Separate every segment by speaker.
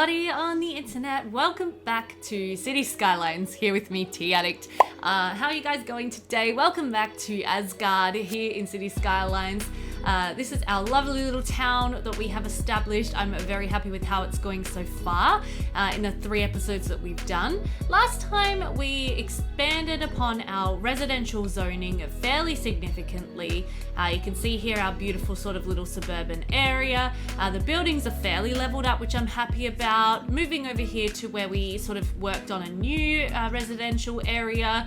Speaker 1: everybody on the internet. Welcome back to Cities Skylines, here with me, Addict. How are you guys going today? Welcome back to Asgard here in Cities Skylines. This is our lovely little town that we have established. I'm very happy with how it's going so far in the 3 episodes that we've done. Last time we expanded upon our residential zoning fairly significantly. You can see here our beautiful sort of little suburban area. The buildings are fairly leveled up, which I'm happy about. Moving over here to where we sort of worked on a new residential area.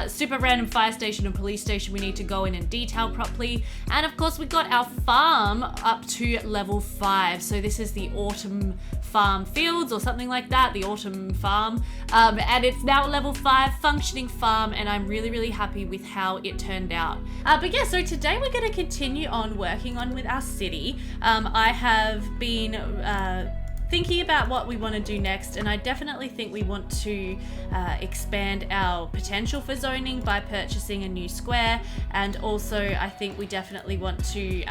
Speaker 1: Super random fire station and police station we need to go in and detail properly. And of course we got our farm up to level 5. So this is the autumn farm fields or something like that, the autumn farm. And it's now level 5 functioning farm, and I'm really happy with how it turned out. But yeah, so today we're going to continue on working on with our city. I have been thinking about what we want to do next, and I definitely think we want to expand our potential for zoning by purchasing a new square, and also I think we definitely want to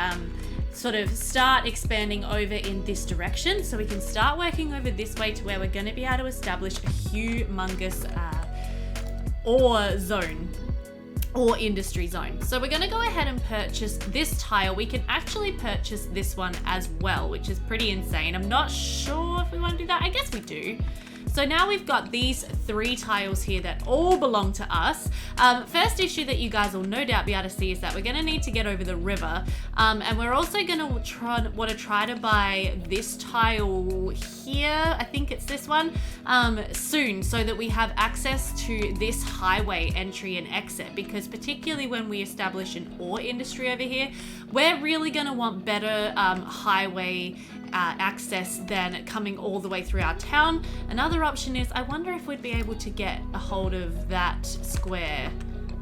Speaker 1: sort of start expanding over in this direction, so we can start working over this way to where we're going to be able to establish a humongous ore zone or industry zone. So we're going to go ahead and purchase this tile. We can actually purchase this one as well, which is pretty insane. I'm not sure if we want to do that. I guess we do. So now we've got these 3 tiles here that all belong to us. First issue that you guys will no doubt be able to see is that we're going to need to get over the river. And we're also going to want to try to buy this tile here. I think it's this one soon, so that we have access to this highway entry and exit, because particularly when we establish an ore industry over here, we're really going to want better highway access than coming all the way through our town. Another option is, I wonder if we'd be able to get a hold of that square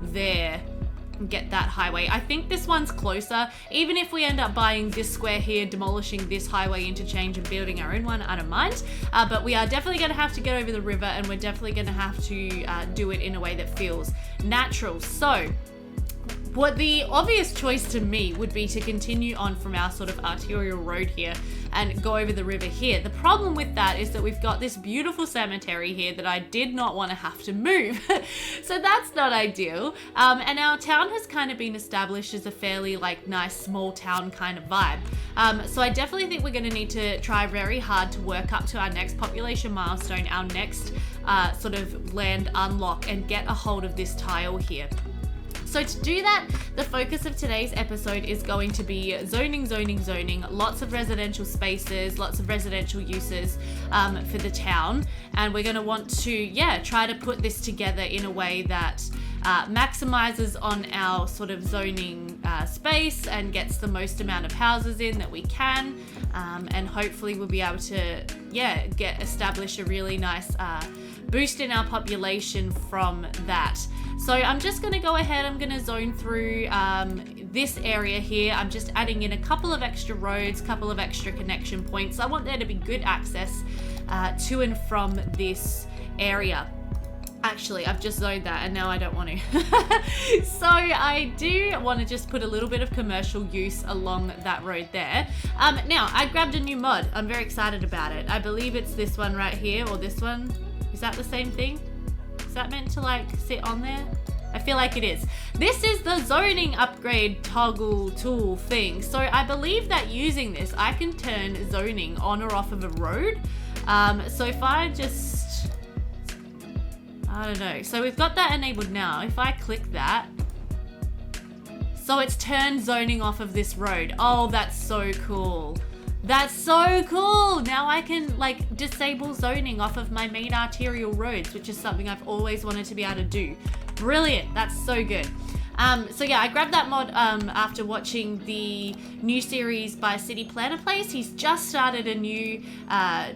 Speaker 1: there and get that highway. I think this one's closer. Even if we end up buying this square here, demolishing this highway interchange and building our own one, I don't mind. But we are definitely going to have to get over the river, and we're definitely going to have to do it in a way that feels natural. So what the obvious choice to me would be to continue on from our sort of arterial road here and go over the river here. The problem with that is that we've got this beautiful cemetery here that I did not want to have to move. So that's not ideal. And our town has kind of been established as a fairly like nice small town kind of vibe. So I definitely think we're going to need to try very hard to work up to our next population milestone, our next sort of land unlock, and get a hold of this tile here. So to do that, the focus of today's episode is going to be zoning, lots of residential spaces, lots of residential uses for the town. And we're going to want to, try to put this together in a way that maximizes on our sort of zoning space and gets the most amount of houses in that we can. And hopefully we'll be able to, establish a really nice boost in our population from that. So I'm just going to go ahead, I'm going to zone through this area here. I'm just adding in a couple of extra roads, couple of extra connection points. I want there to be good access to and from this area. Actually, I've just zoned that and now I don't want to. So I do want to just put a little bit of commercial use along that road there. Now, I grabbed a new mod. I'm very excited about it. I believe it's this one right here, or this one. Is that the same thing? Is that meant to like sit on there? I feel like it is. This is the zoning upgrade toggle tool thing. So I believe that using this, I can turn zoning on or off of a road. So if I just, I don't know. So we've got that enabled now. If I click that, so it's turned zoning off of this road. Oh, that's so cool. That's so cool. Now I can like disable zoning off of my main arterial roads, which is something I've always wanted to be able to do. Brilliant. That's so good. So yeah, I grabbed that mod after watching the new series by City Planner Place. He's just started a new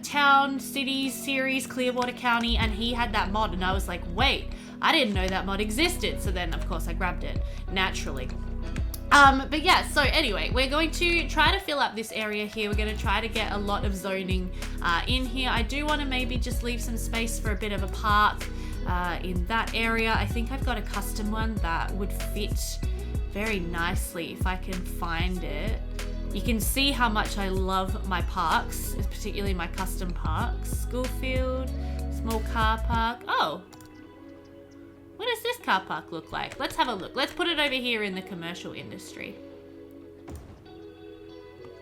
Speaker 1: town cities series, Clearwater County, and he had that mod, and I was like, wait, I didn't know that mod existed. So then of course I grabbed it naturally. But yeah, so anyway, we're going to try to fill up this area here. We're going to try to get a lot of zoning in here. I do want to maybe just leave some space for a bit of a park in that area. I think I've got a custom one that would fit very nicely if I can find it. You can see how much I love my parks, particularly my custom parks. School field, small car park. Oh, what does this car park look like? Let's have a look. Let's put it over here in the commercial industry.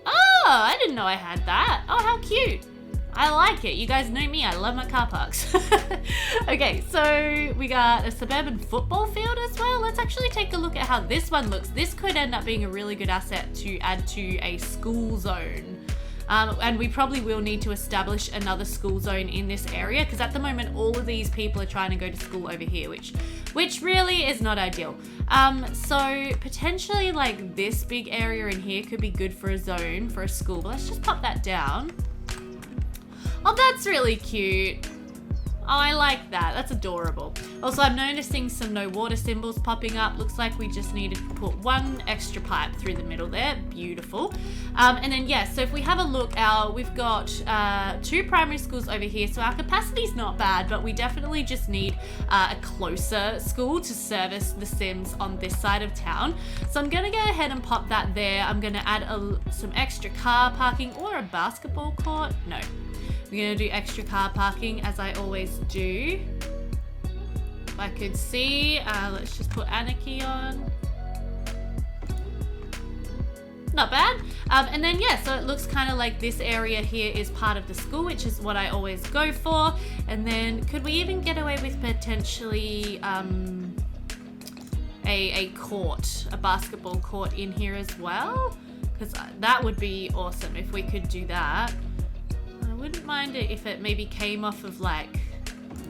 Speaker 1: Oh, I didn't know I had that. Oh, how cute. I like it. You guys know me. I love my car parks. Okay, so we got a suburban football field as well. Let's actually take a look at how this one looks. This could end up being a really good asset to add to a school zone. And we probably will need to establish another school zone in this area because at the moment all of these people are trying to go to school over here, which really is not ideal. So potentially like this big area in here could be good for a zone for a school. But let's just pop that down. Oh, that's really cute. Oh, I like that. That's adorable. Also, I'm noticing some no water symbols popping up. Looks like we just needed to put one extra pipe through the middle there. Beautiful. And then, yes, so if we have a look, we've got 2 primary schools over here. So our capacity's not bad, but we definitely just need a closer school to service the Sims on this side of town. So I'm going to go ahead and pop that there. I'm going to add some extra car parking or a basketball court. No. We're going to do extra car parking as I always do. If I could see, let's just put Anarchy on. Not bad. And then, yeah, so it looks kind of like this area here is part of the school, which is what I always go for. And then could we even get away with potentially a court, a basketball court in here as well? Because that would be awesome if we could do that. I wouldn't mind it if it maybe came off of like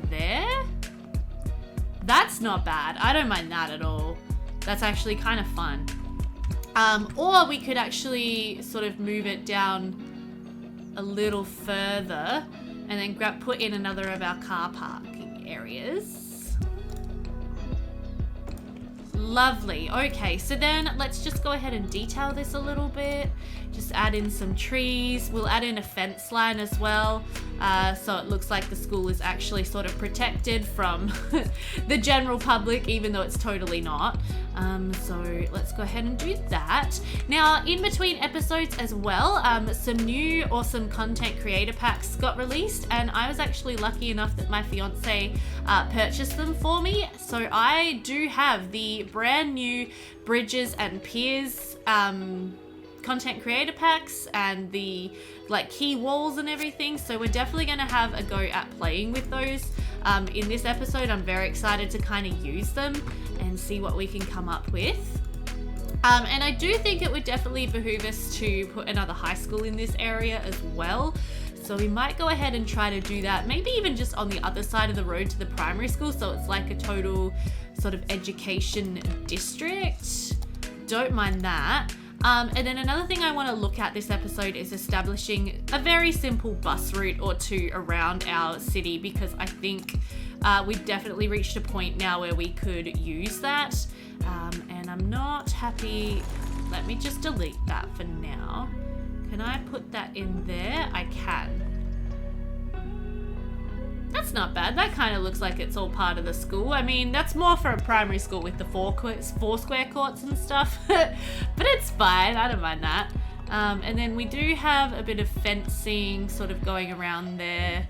Speaker 1: there. That's not bad. I don't mind that at all. That's actually kind of fun. Or we could actually sort of move it down a little further and then put in another of our car parking areas. Lovely. Okay, so then let's just go ahead and detail this a little bit. Just add in some trees. We'll add in a fence line as well. So it looks like the school is actually sort of protected from the general public, even though it's totally not. So let's go ahead and do that. Now, in between episodes as well, some new awesome content creator packs got released, and I was actually lucky enough that my fiance purchased them for me. So I do have the brand new Bridges and Piers content creator packs and the like key walls and everything. So we're definitely going to have a go at playing with those in this episode. I'm very excited to kind of use them and see what we can come up with. And I do think it would definitely behoove us to put another high school in this area as well. So we might go ahead and try to do that, maybe even just on the other side of the road to the primary school. So it's like a total sort of education district. Don't mind that. And then another thing I want to look at this episode is establishing a very simple bus route or two around our city, because I think we've definitely reached a point now where we could use that. And I'm not happy. Let me just delete that for now. Can I put that in there? I can. That's not bad. That kind of looks like it's all part of the school. I mean, that's more for a primary school with the four square courts and stuff. But it's fine. I don't mind that. And then we do have a bit of fencing sort of going around there.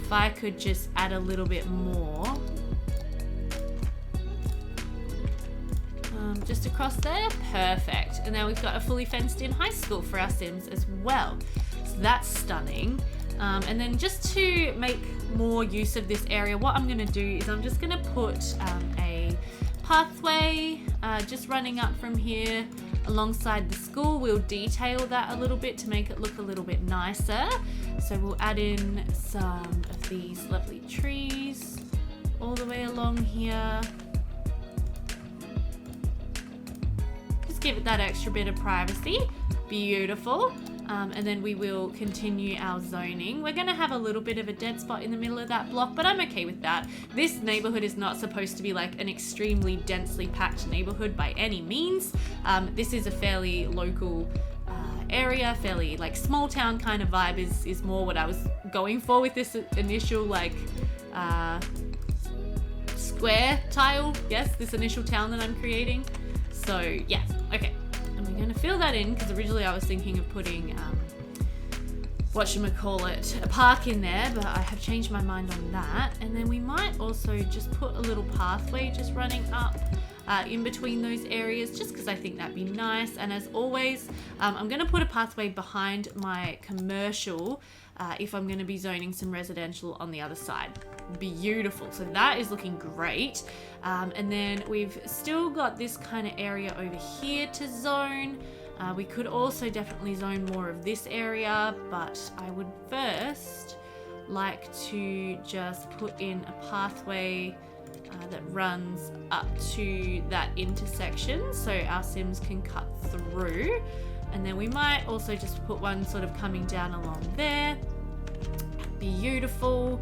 Speaker 1: If I could just add a little bit more. Just across there. Perfect. And now we've got a fully fenced in high school for our Sims as well. So that's stunning. And then just to make more use of this area, what I'm going to do is I'm just going to put a pathway just running up from here alongside the school. We'll detail that a little bit to make it look a little bit nicer. So we'll add in some of these lovely trees all the way along here. Just give it that extra bit of privacy. Beautiful. And then we will continue our zoning. We're going to have a little bit of a dead spot in the middle of that block, but I'm okay with that. This neighborhood is not supposed to be like an extremely densely packed neighborhood by any means. This is a fairly local area, fairly like small town kind of vibe is more what I was going for with this initial like square tile. Yes, this initial town that I'm creating. So yeah, okay. And we going to fill that in because originally I was thinking of putting a park in there, but I have changed my mind on that. And then we might also just put a little pathway just running up in between those areas, just because I think that'd be nice. And as always, I'm going to put a pathway behind my commercial if I'm going to be zoning some residential on the other side. Beautiful. So that is looking great. And then we've still got this kind of area over here to zone. We could also definitely zone more of this area, but I would first like to just put in a pathway that runs up to that intersection so our Sims can cut through. And then we might also just put one sort of coming down along there. Beautiful.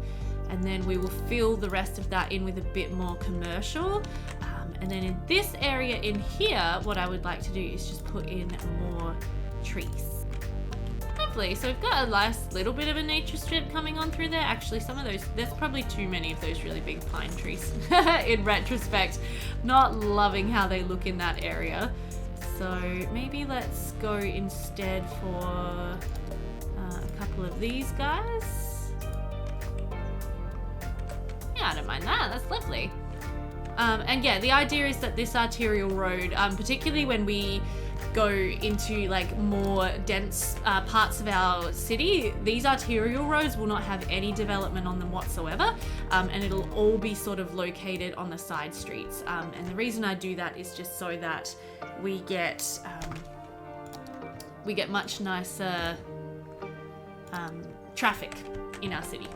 Speaker 1: And then we will fill the rest of that in with a bit more commercial. And then in this area in here, what I would like to do is just put in more trees. Lovely. So we've got a nice little bit of a nature strip coming on through there. Actually, some of those, there's probably too many of those really big pine trees in retrospect. Not loving how they look in that area. So maybe let's go instead for a couple of these guys. Yeah, I don't mind that. That's lovely. And yeah, the idea is that this arterial road, particularly when we go into like more dense parts of our city, these arterial roads will not have any development on them whatsoever, and it'll all be sort of located on the side streets. And the reason I do that is just so that we get much nicer traffic in our city.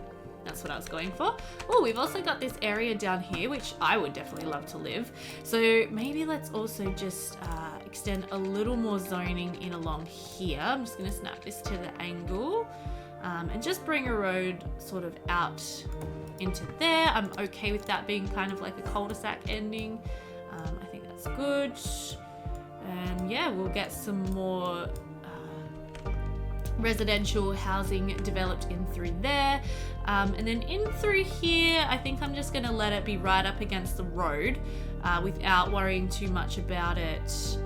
Speaker 1: That's what I was going for. Oh, we've also got this area down here, which I would definitely love to live. So maybe let's also just extend a little more zoning in along here. I'm just going to snap this to the angle and just bring a road sort of out into there. I'm okay with that being kind of like a cul-de-sac ending. I think that's good. And yeah, we'll get some more residential housing developed in through there. And then in through here, I think I'm just going to let it be right up against the road without worrying too much about it,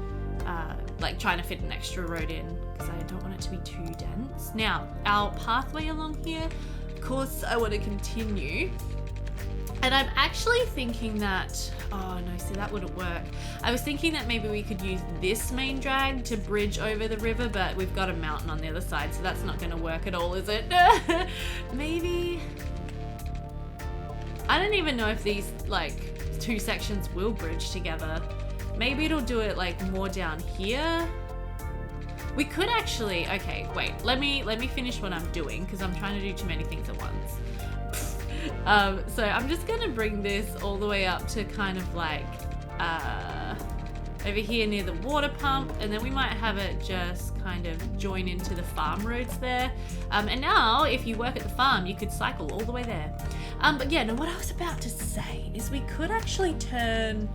Speaker 1: like trying to fit an extra road in, because I don't want it to be too dense. Now, our pathway along here, of course, I want to continue. And I'm actually thinking that, oh no, see that wouldn't work. I was thinking that maybe we could use this main drag to bridge over the river, but we've got a mountain on the other side, so that's not going to work at all, is it? Maybe, I don't even know if these like two sections will bridge together. Maybe it'll do it like more down here. We could actually, okay, wait, let me finish what I'm doing, because I'm trying to do too many things at once. So I'm just gonna bring this all the way up to kind of like over here near the water pump, and then we might have it just kind of join into the farm roads there. And now if you work at the farm, you could cycle all the way there. But yeah, no, what I was about to say is we could actually turn,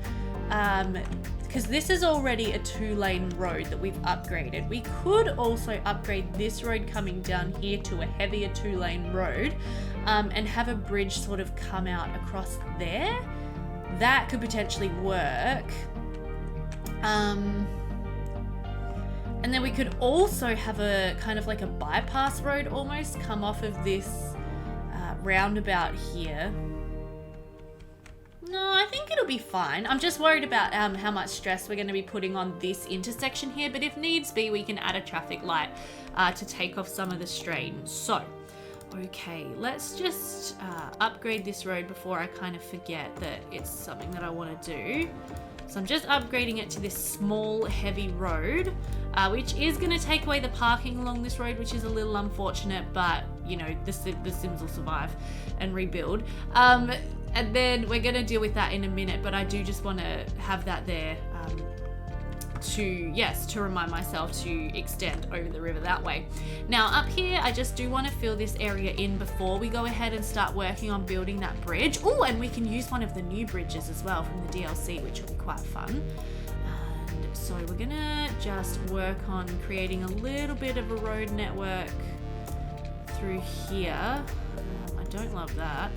Speaker 1: because this is already a 2-lane road that we've upgraded. We could also upgrade this road coming down here to a heavier 2-lane road, and have a bridge sort of come out across there. That could potentially work. And then we could also have a kind of like a bypass road almost come off of this roundabout here. No, I think it'll be fine. I'm just worried about how much stress we're going to be putting on this intersection here, but if needs be, we can add a traffic light to take off some of the strain. So, okay, let's just upgrade this road before I kind of forget that it's something that I want to do. So I'm just upgrading it to this small, heavy road, which is going to take away the parking along this road, which is a little unfortunate, but, you know, the Sims will survive and rebuild. And then we're going to deal with that in a minute, but I do just want to have that there to remind myself to extend over the river that way. Now up here, I just do want to fill this area in before we go ahead and start working on building that bridge. Oh, and we can use one of the new bridges as well from the DLC, which will be quite fun. And so we're going to just work on creating a little bit of a road network through here. I don't love that.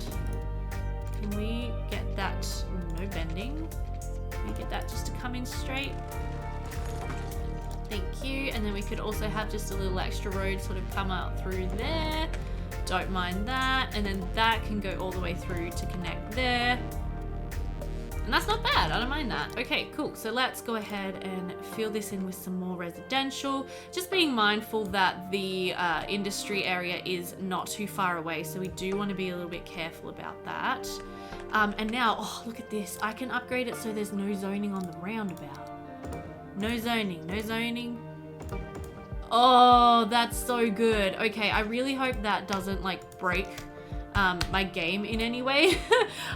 Speaker 1: Can we get that, no bending, can we get that just to come in straight? Thank you. And then we could also have just a little extra road sort of come out through there. Don't mind that. And then that can go all the way through to connect there. And that's not bad, I don't mind that. Okay, cool. So let's go ahead and fill this in with some more residential. Just being mindful that the industry area is not too far away. So we do want to be a little bit careful about that. And now, oh, look at this. I can upgrade it so there's no zoning on the roundabout. No zoning, no zoning. Oh, that's so good. Okay, I really hope that doesn't like break my game in any way.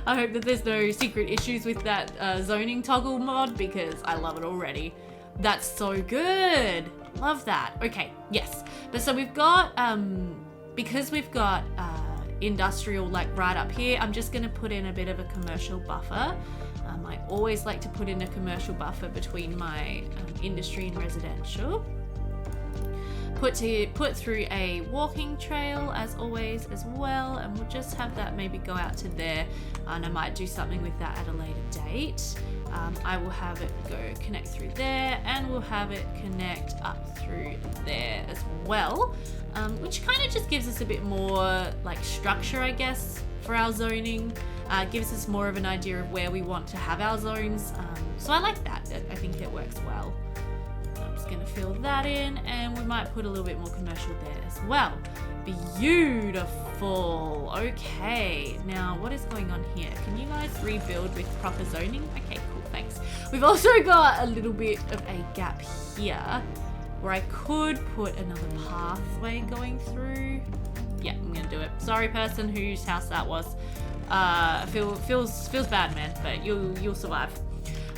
Speaker 1: I hope that there's no secret issues with that zoning toggle mod because I love it already. That's so good. Love that. Okay, yes. But so we've got, because we've got industrial like right up here, I'm just gonna put in a bit of a commercial buffer. I always like to put in a commercial buffer between my industry and residential. Put through a walking trail as always as well, and we'll just have that maybe go out to there, and I might do something with that at a later date. I will have it go connect through there, and we'll have it connect up through there as well, which kind of just gives us a bit more like structure, I guess, for our zoning. Gives us more of an idea of where we want to have our zones, so I like that. I think it works well. Going to fill that in, and we might put a little bit more commercial there as well. Beautiful. Okay, now what is going on here? Can you guys rebuild with proper zoning? Okay, cool, thanks. We've also got a little bit of a gap here where I could put another pathway going through. Yeah, I'm gonna do it. Sorry, person whose house that was. Feels bad, man, but you'll survive.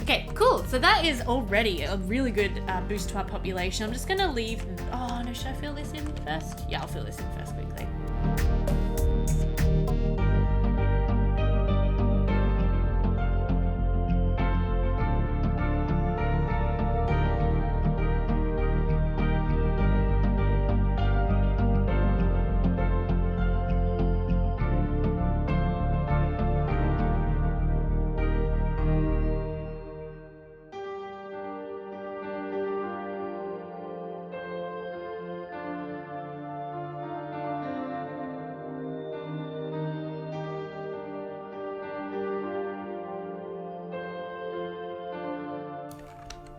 Speaker 1: Okay, cool. So that is already a really good boost to our population. I'm just going to leave... Oh, no, should I fill this in first? Yeah, I'll fill this in first quickly.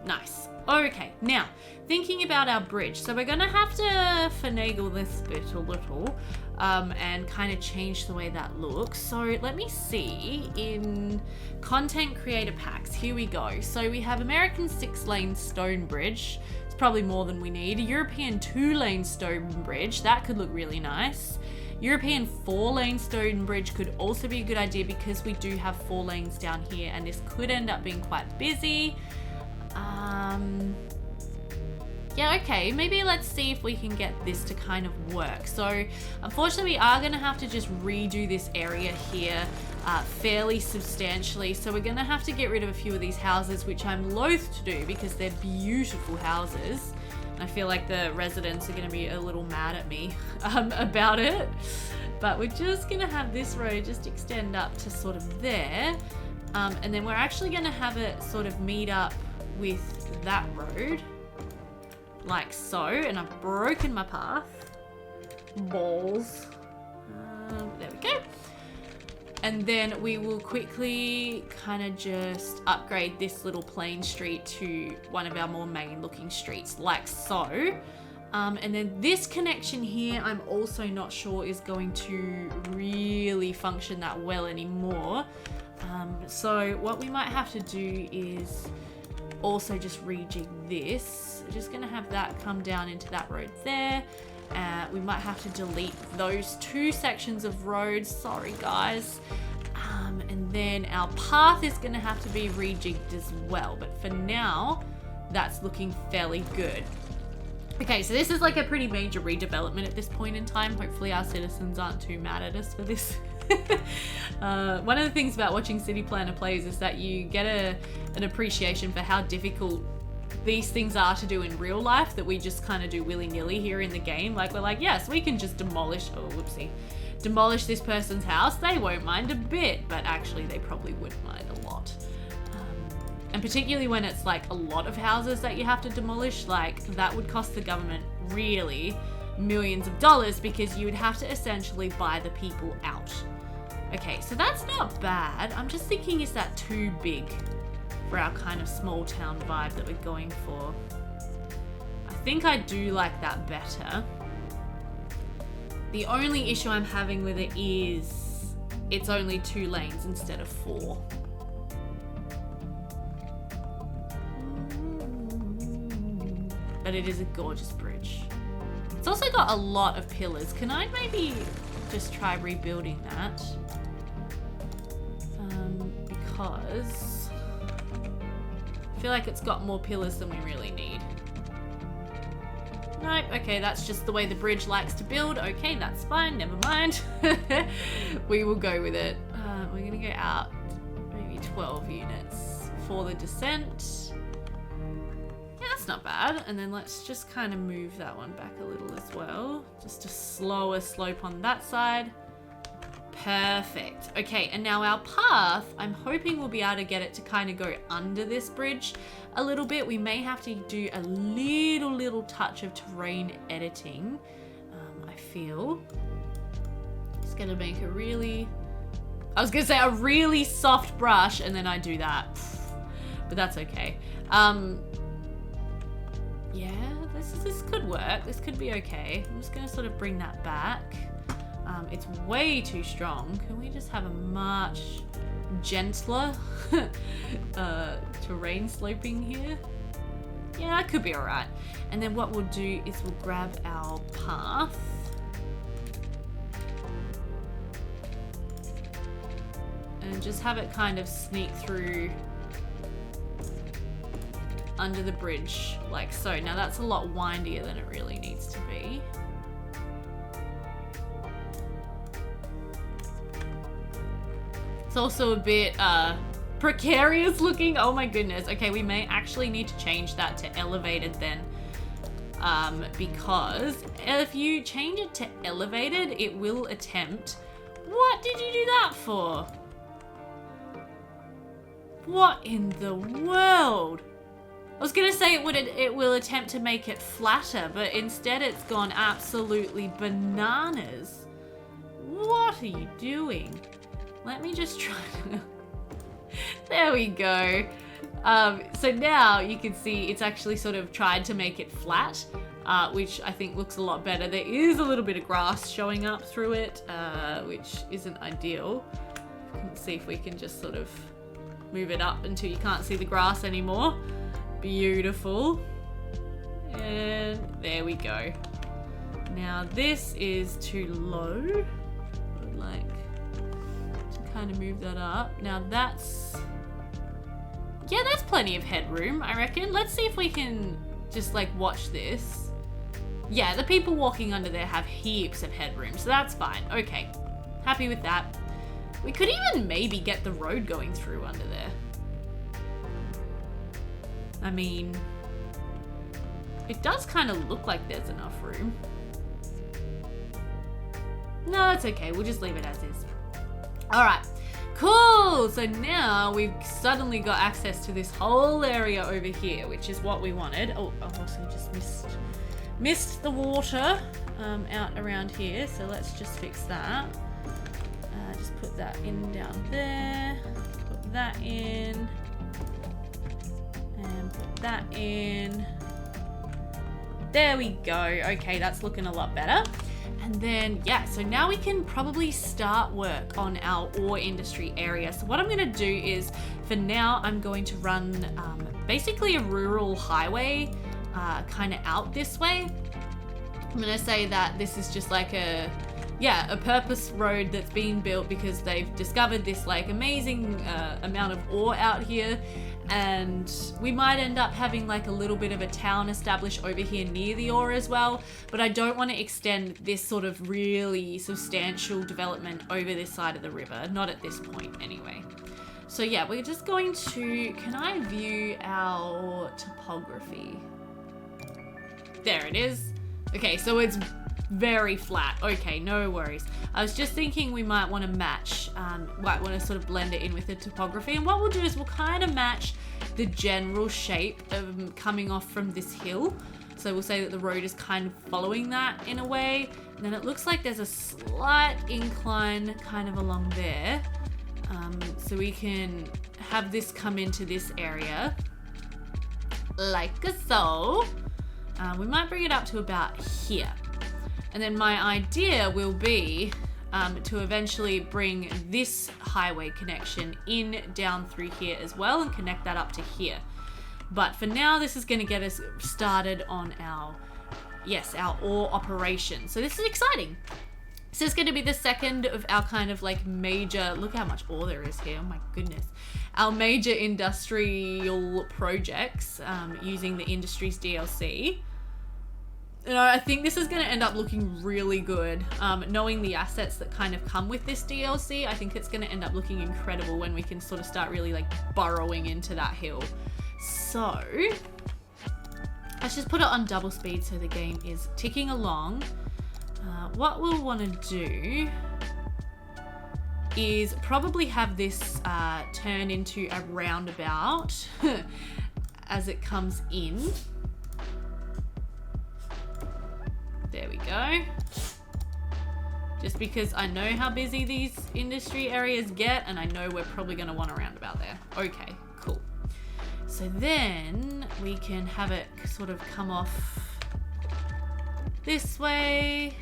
Speaker 1: Nice. Okay, now thinking about our bridge. So we're gonna have to finagle this bit a little and kind of change the way that looks. So let me see in content creator packs. Here we go. So we have American 6-lane stone bridge. It's probably more than we need. A European 2-lane stone bridge. That could look really nice. European 4-lane stone bridge could also be a good idea because we do have 4 lanes down here, and this could end up being quite busy. Yeah, okay, maybe let's see if we can get this to kind of work. So unfortunately we are going to have to just redo this area here fairly substantially. So we're going to have to get rid of a few of these houses, which I'm loath to do because they're beautiful houses. And I feel like the residents are going to be a little mad at me about it. But we're just going to have this road just extend up to sort of there. And then we're actually going to have it sort of meet up with that road like so, and I've broken my path. Balls. There we go. And then we will quickly kind of just upgrade this little plain street to one of our more main looking streets like so. And then this connection here, I'm also not sure is going to really function that well anymore. So what we might have to do is also just rejig this. We're just going to have that come down into that road there. We might have to delete those 2 sections of road. Sorry, guys. And then our path is going to have to be rejigged as well. But for now, that's looking fairly good. Okay, so this is like a pretty major redevelopment at this point in time. Hopefully our citizens aren't too mad at us for this. One of the things about watching City Planner plays is that you get an appreciation for how difficult these things are to do in real life that we just kind of do willy-nilly here in the game. Like, we're like, yes, we can just demolish this person's house. They won't mind a bit, but actually they probably would mind a lot. And particularly when it's like a lot of houses that you have to demolish, like that would cost the government really millions of dollars because you would have to essentially buy the people out. Okay, so that's not bad. I'm just thinking, is that too big for our kind of small town vibe that we're going for? I think I do like that better. The only issue I'm having with it is it's only 2 lanes instead of 4. But it is a gorgeous bridge. It's also got a lot of pillars. Can I maybe just try rebuilding that? Because I feel like it's got more pillars than we really need. Nope, okay, that's just the way the bridge likes to build. Okay, that's fine, never mind. We will go with it. We're gonna go out maybe 12 units for the descent. Yeah, that's not bad. And then let's just kind of move that one back a little as well. Just a slower slope on that side. Perfect. Okay, and now our path, I'm hoping we'll be able to get it to kind of go under this bridge a little bit. We may have to do a little touch of terrain editing, I feel. Just gonna make a really, I was gonna say a really soft brush, and then I do that. But that's okay. Yeah, this could work. This could be okay. I'm just gonna sort of bring that back. It's way too strong. Can we just have a much gentler terrain sloping here? Yeah, that could be alright. And then what we'll do is we'll grab our path. And just have it kind of sneak through under the bridge, like so. Now that's a lot windier than it really needs to be. It's also a bit precarious looking. Oh my goodness. Okay, we may actually need to change that to elevated then. Because if you change it to elevated, it will attempt. What did you do that for? What in the world? I was gonna say it will attempt to make it flatter, but instead it's gone absolutely bananas. What are you doing? Let me just try to... There we go. So now you can see it's actually sort of tried to make it flat, which I think looks a lot better. There is a little bit of grass showing up through it, which isn't ideal. Let's see if we can just sort of move it up until you can't see the grass anymore. Beautiful. And there we go. Now this is too low. I'd like to kind of move that up. Now that's... Yeah, that's plenty of headroom, I reckon. Let's see if we can just like watch this. Yeah, the people walking under there have heaps of headroom, so that's fine. Okay, happy with that. We could even maybe get the road going through under there. I mean, it does kind of look like there's enough room. No, it's okay. We'll just leave it as is. All right, cool. So now we've suddenly got access to this whole area over here, which is what we wanted. Oh, I've also just missed the water out around here. So let's just fix that. Just put that in down there. Put that in. And put that in. There we go. Okay, that's looking a lot better. And then, yeah, so now we can probably start work on our ore industry area. So what I'm gonna do is, for now, I'm going to run basically a rural highway kind of out this way. I'm gonna say that this is just like a purpose road that's being built because they've discovered this like amazing amount of ore out here, and we might end up having like a little bit of a town established over here near the ore as well, but I don't want to extend this sort of really substantial development over this side of the river, not at this point anyway. So yeah, we're just going to, can I view our topography? There it is. Okay, so it's very flat. Okay, no worries. I was just thinking we might want to match, might want to sort of blend it in with the topography. And what we'll do is we'll kind of match the general shape of coming off from this hill. So we'll say that the road is kind of following that in a way. And then it looks like there's a slight incline kind of along there. So we can have this come into this area like so. We might bring it up to about here. And then my idea will be to eventually bring this highway connection in down through here as well and connect that up to here. But for now, this is going to get us started on our ore operation. So this is exciting. This is going to be the second of our kind of like major, look how much ore there is here, oh my goodness. Our major industrial projects using the Industries DLC. You know, I think this is going to end up looking really good. Knowing the assets that kind of come with this DLC, I think it's going to end up looking incredible when we can sort of start really like burrowing into that hill. So, let's just put it on double speed so the game is ticking along. What we'll want to do is probably have this turn into a roundabout as it comes in. There we go. Just because I know how busy these industry areas get and I know we're probably going to want a roundabout there. Okay, cool. So then we can have it sort of come off this way,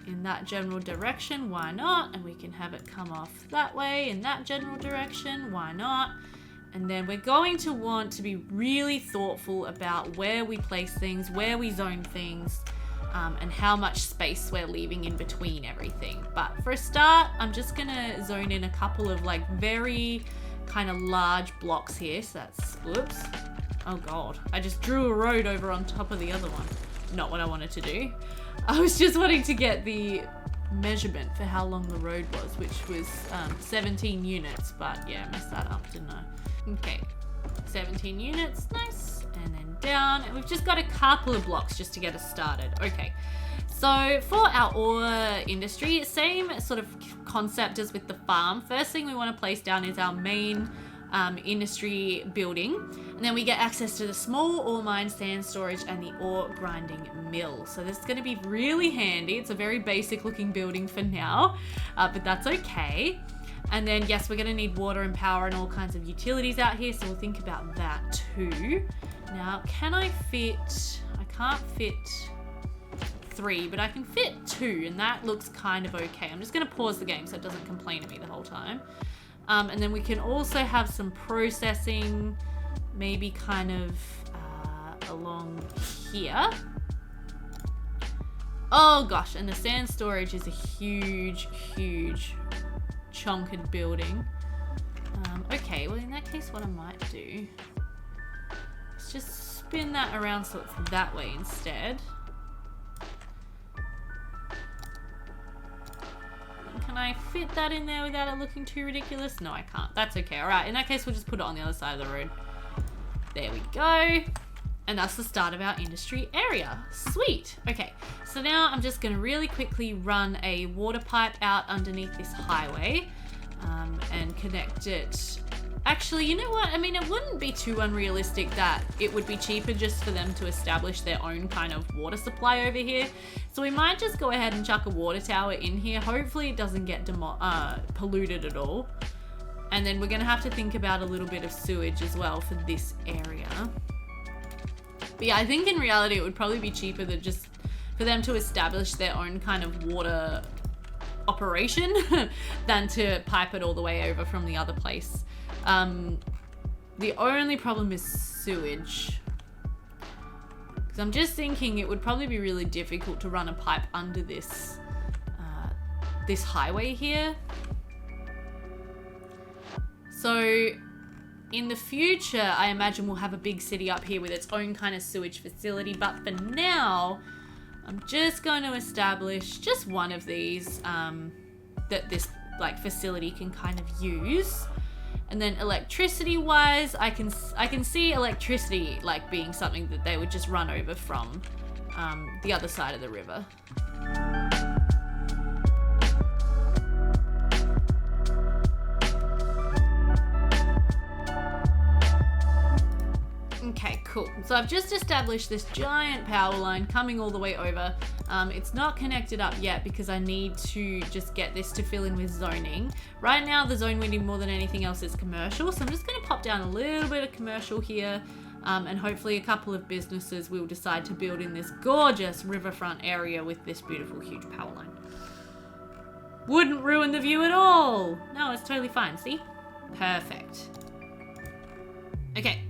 Speaker 1: in that general direction, why not? And we can have it come off that way in that general direction, why not? And then we're going to want to be really thoughtful about where we place things, where we zone things, and how much space we're leaving in between everything. But for a start, I'm just gonna zone in a couple of like very kind of large blocks here. So that's, whoops. Oh God, I just drew a road over on top of the other one. Not what I wanted to do. I was just wanting to get the measurement for how long the road was, which was 17 units, but yeah, I messed that up, didn't I? Okay, 17 units, nice. And then down, and we've just got a couple of blocks just to get us started. Okay, so for our ore industry, same sort of concept as with the farm. First thing we want to place down is our main industry building, and then we get access to the small ore mine, sand storage, and the ore grinding mill. So this is going to be really handy. It's a very basic looking building for now, but that's okay. And then yes, we're going to need water and power and all kinds of utilities out here, so we'll think about that too. Now, can I fit, I can't fit 3, but I can fit 2, and that looks kind of okay. I'm just going to pause the game so it doesn't complain at me the whole time. And then we can also have some processing, maybe kind of along here. Oh gosh, and the sand storage is a huge, huge chunkered building. Okay, well in that case what I might do is just spin that around so it's that way instead. Can I fit that in there without it looking too ridiculous? No, I can't. That's okay. All right, in that case, we'll just put it on the other side of the road. There we go. And that's the start of our industry area. Sweet. Okay, so now I'm just going to really quickly run a water pipe out underneath this highway and connect it. Actually, you know what? I mean, it wouldn't be too unrealistic that it would be cheaper just for them to establish their own kind of water supply over here. So we might just go ahead and chuck a water tower in here. Hopefully it doesn't get polluted at all. And then we're going to have to think about a little bit of sewage as well for this area. But yeah, I think in reality it would probably be cheaper than just for them to establish their own kind of water operation than to pipe it all the way over from the other place. The only problem is sewage. Because I'm just thinking it would probably be really difficult to run a pipe under this this highway here. So in the future, I imagine we'll have a big city up here with its own kind of sewage facility. But for now, I'm just going to establish just one of these that this like facility can kind of use. And then electricity wise, I can see electricity like being something that they would just run over from the other side of the river. Okay, cool. So I've just established this giant power line coming all the way over. It's not connected up yet because I need to just get this to fill in with zoning. Right now, the zone we need more than anything else is commercial. So I'm just going to pop down a little bit of commercial here. And hopefully a couple of businesses will decide to build in this gorgeous riverfront area with this beautiful, huge power line. Wouldn't ruin the view at all. No, it's totally fine. See? Perfect. Okay.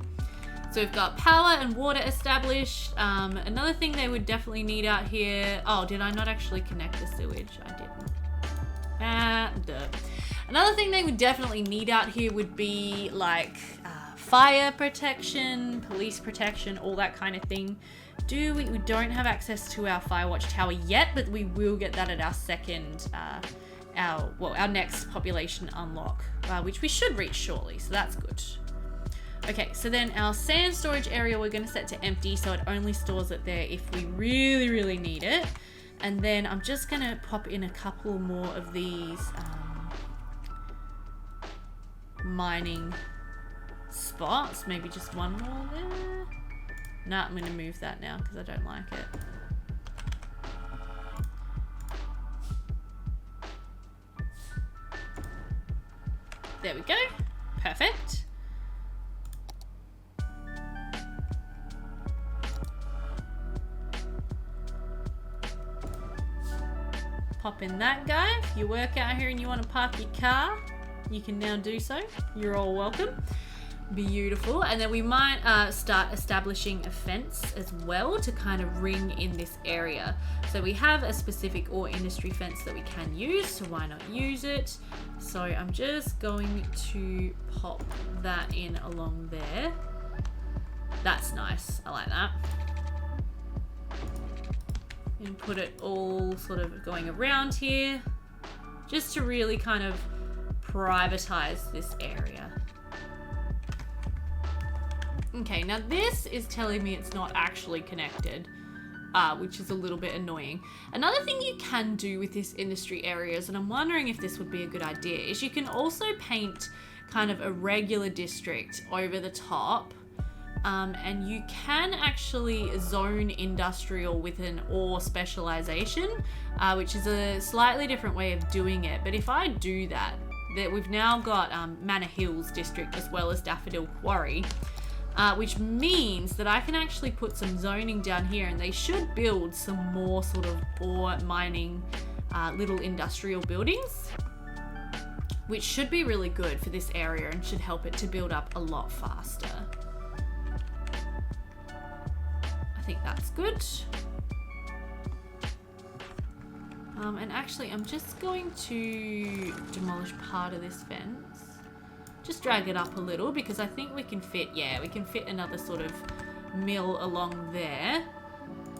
Speaker 1: So we've got power and water established. Another thing they would definitely need out here. Oh, did I not actually connect the sewage? I didn't. Duh. Another thing they would definitely need out here would be like fire protection, police protection, all that kind of thing. We don't have access to our Firewatch tower yet, but we will get that at our second, our next population unlock, which we should reach shortly. So that's good. Okay, so then our sand storage area we're going to set to empty, so it only stores it there if we really, really need it. And then I'm just going to pop in a couple more of these mining spots. Maybe just one more there. No, I'm going to move that now because I don't like it. There we go. Perfect. Pop in that guy. If you work out here and you want to park your car, you can now do so. You're all welcome. Beautiful. And then we might start establishing a fence as well to kind of ring in this area. So we have a specific ore industry fence that we can use, so why not use it? So I'm just going to pop that in along there. That's nice. I like that. And put it all sort of going around here just to really kind of privatize this area. Okay, now this is telling me it's not actually connected, which is a little bit annoying. Another thing you can do with this industry areas, and I'm wondering if this would be a good idea, is you can also paint kind of a regular district over the top. And you can actually zone industrial with an ore specialization, which is a slightly different way of doing it. But if I do that, we've now got Manor Hills district as well as Daffodil Quarry, which means that I can actually put some zoning down here and they should build some more sort of ore mining little industrial buildings, which should be really good for this area and should help it to build up a lot faster. I think that's good. And actually, I'm just going to demolish part of this fence. Just drag it up a little because I think we can fit, we can fit another sort of mill along there.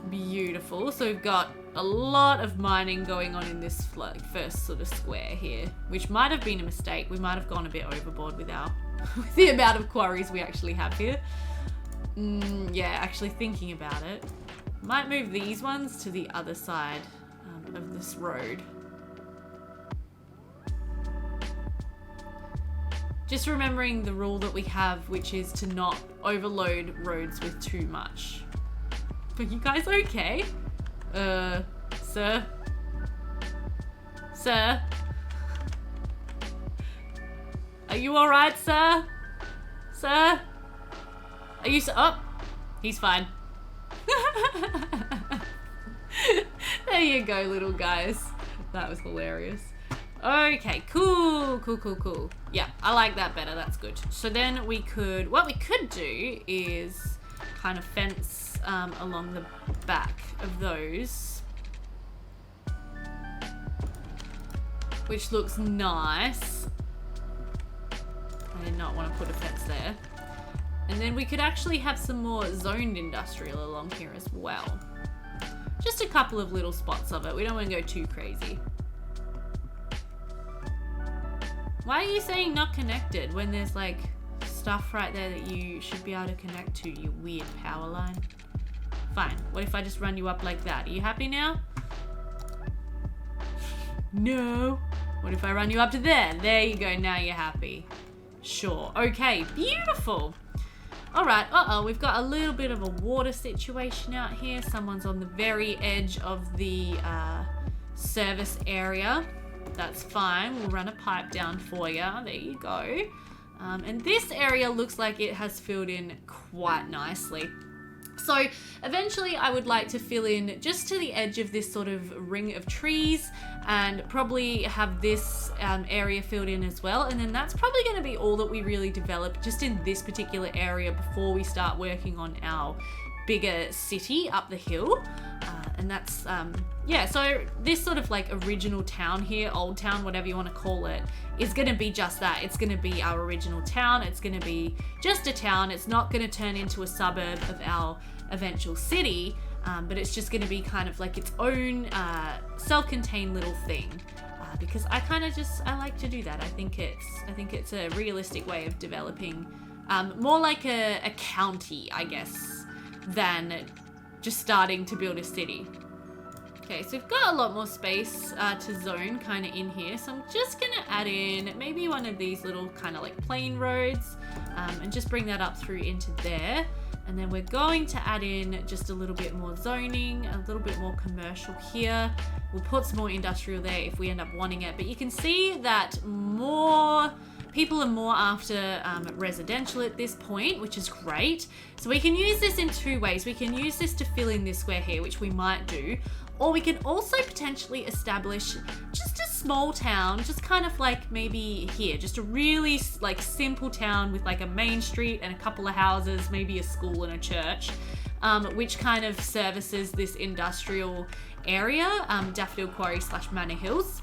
Speaker 1: Beautiful. So we've got a lot of mining going on in this first sort of square here, which might have been a mistake. We might have gone a bit overboard with with the amount of quarries we actually have here. Yeah, actually thinking about it, might move these ones to the other side of this road. Just remembering the rule that we have, which is to not overload roads with too much. Are you guys okay? Sir? Sir? Are you alright, sir? Sir? Are you oh, he's fine. There you go, little guys. That was hilarious. Okay, cool. Yeah, I like that better. That's good. So then what we could do is kind of fence along the back of those, which looks nice. I did not want to put a fence there. And then we could actually have some more zoned industrial along here as well. Just a couple of little spots of it. We don't want to go too crazy. Why are you saying not connected when there's like stuff right there that you should be able to connect to, you weird power line? Fine. What if I just run you up like that? Are you happy now? No. What if I run you up to there? There you go. Now you're happy. Sure. Okay. Beautiful. All right. We've got a little bit of a water situation out here. Someone's on the very edge of the service area. That's fine. We'll run a pipe down for you. There you go. And this area looks like it has filled in quite nicely. So eventually I would like to fill in just to the edge of this sort of ring of trees and probably have this area filled in as well. And then that's probably going to be all that we really develop just in this particular area before we start working on our bigger city up the hill. And that's, yeah, so this sort of like original town here, old town, whatever you want to call it, is going to be just that. It's going to be our original town. It's going to be just a town. It's not going to turn into a suburb of our eventual city, but it's just going to be kind of like its own self-contained little thing. Because I like to do that. I think it's a realistic way of developing more like a county, I guess, than just starting to build a city. Okay, so we've got a lot more space to zone kind of in here. So I'm just going to add in maybe one of these little kind of like plain roads and just bring that up through into there. And then we're going to add in just a little bit more zoning, a little bit more commercial here. We'll put some more industrial there if we end up wanting it. But you can see that more people are more after residential at this point, which is great. So we can use this in two ways. We can use this to fill in this square here, which we might do. Or we can also potentially establish just a small town, just kind of like maybe here, just a really like simple town with like a main street and a couple of houses, maybe a school and a church, which kind of services this industrial area, Daffodil Quarry / Manor Hills.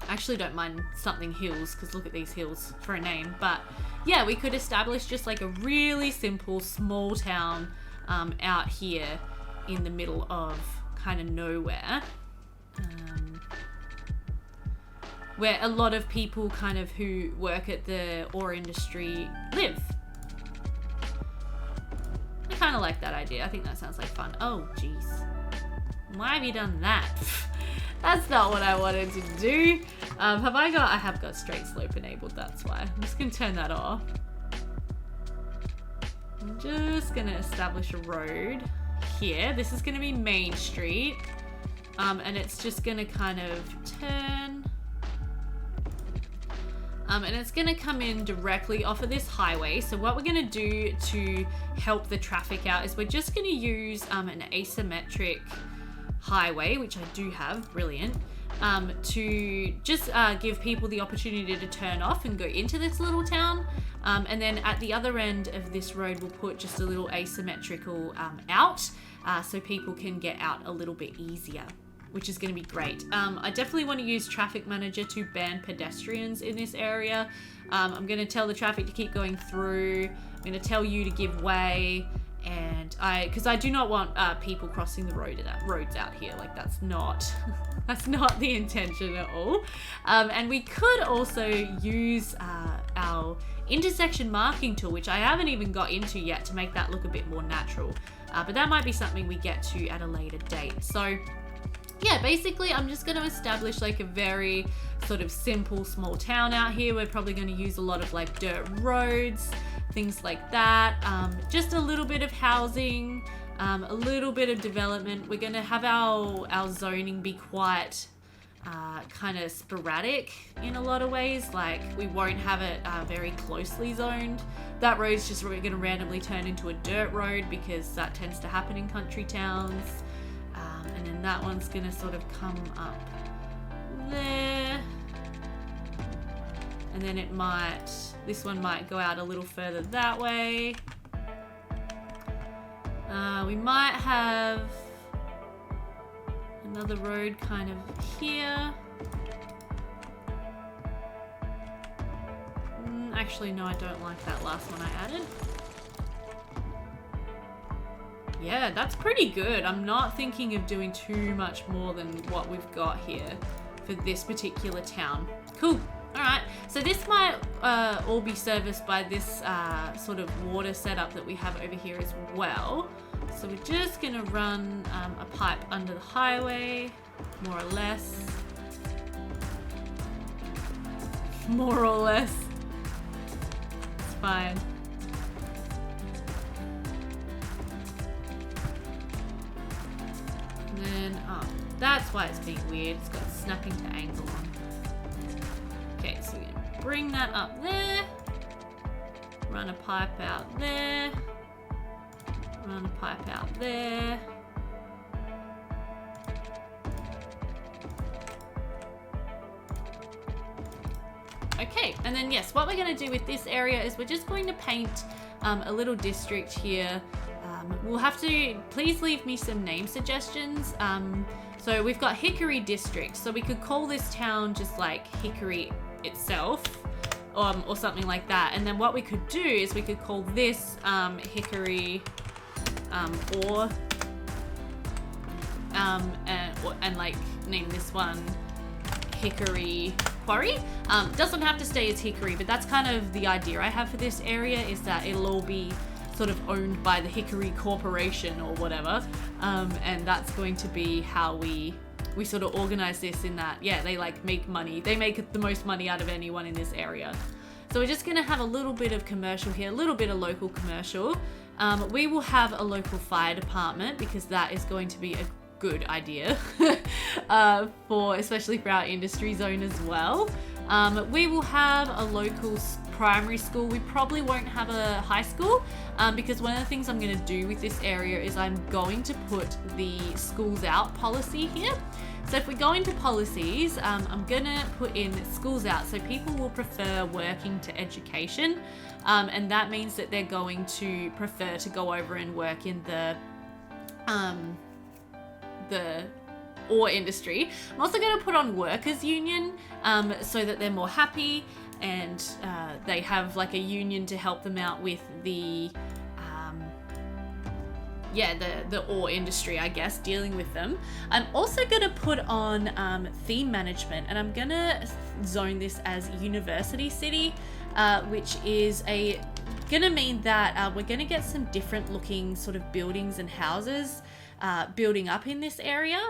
Speaker 1: I actually don't mind something hills because look at these hills for a name. But yeah, we could establish just like a really simple small town out here in the middle of kind of nowhere, where a lot of people kind of who work at the ore industry live. I kind of like that idea. I think that sounds like fun. Oh, jeez. Why have you done that? That's not what I wanted to do. I have got straight slope enabled, that's why. I'm just going to turn that off. I'm just going to establish a road here. This is going to be Main Street. And it's just going to kind of turn. And it's going to come in directly off of this highway. So what we're going to do to help the traffic out is we're just going to use an asymmetric highway, which I do have, brilliant, to just give people the opportunity to turn off and go into this little town. And then at the other end of this road, we'll put just a little asymmetrical out so people can get out a little bit easier, which is going to be great. I definitely want to use Traffic Manager to ban pedestrians in this area. I'm going to tell the traffic to keep going through. I'm going to tell you to give way. And because I do not want people crossing the roads out here. Like that's not the intention at all. And we could also use our intersection marking tool, which I haven't even got into yet, to make that look a bit more natural. But that might be something we get to at a later date. So yeah, basically I'm just going to establish like a very sort of simple small town out here. We're probably going to use a lot of like dirt roads, things like that. Just a little bit of housing, a little bit of development. We're going to have our zoning be quite kind of sporadic in a lot of ways. Like we won't have it very closely zoned. That road's just going to randomly turn into a dirt road because that tends to happen in country towns. And then that one's going to sort of come up there. And then this one might go out a little further that way. We might have another road kind of here. Actually, no, I don't like that last one I added. Yeah, that's pretty good. I'm not thinking of doing too much more than what we've got here for this particular town. Cool. Alright, so this might all be serviced by this sort of water setup that we have over here as well. So we're just gonna run a pipe under the highway, more or less. More or less. It's fine. And then, oh, that's why it's being weird. It's got snapping to angle on. Okay, so we're gonna bring that up there. Run a pipe out there. Run a pipe out there. Okay, and then yes, what we're going to do with this area is we're just going to paint a little district here. We'll have to, please leave me some name suggestions. So we've got Hickory District, so we could call this town just like Hickory itself, or something like that. And then what we could do is we could call this Hickory Ore, and like name this one Hickory Quarry. Doesn't have to stay as Hickory, but that's kind of the idea I have for this area, is that it'll all be sort of owned by the Hickory Corporation or whatever, and that's going to be how we sort of organize this, in that, yeah, they like make money. They make the most money out of anyone in this area. So we're just gonna have a little bit of commercial here, a little bit of local commercial. We will have a local fire department because that is going to be a good idea especially for our industry zone as well. We will have a local primary school. We probably won't have a high school because one of the things I'm going to do with this area is I'm going to put the schools out policy here. So if we go into policies, I'm going to put in schools out, so people will prefer working to education, and that means that they're going to prefer to go over and work in the ore industry. I'm also going to put on workers union so that they're more happy, and they have like a union to help them out with the ore industry, I guess, dealing with them. I'm also going to put on theme management, and I'm going to zone this as University City, which is going to mean that we're going to get some different looking sort of buildings and houses building up in this area,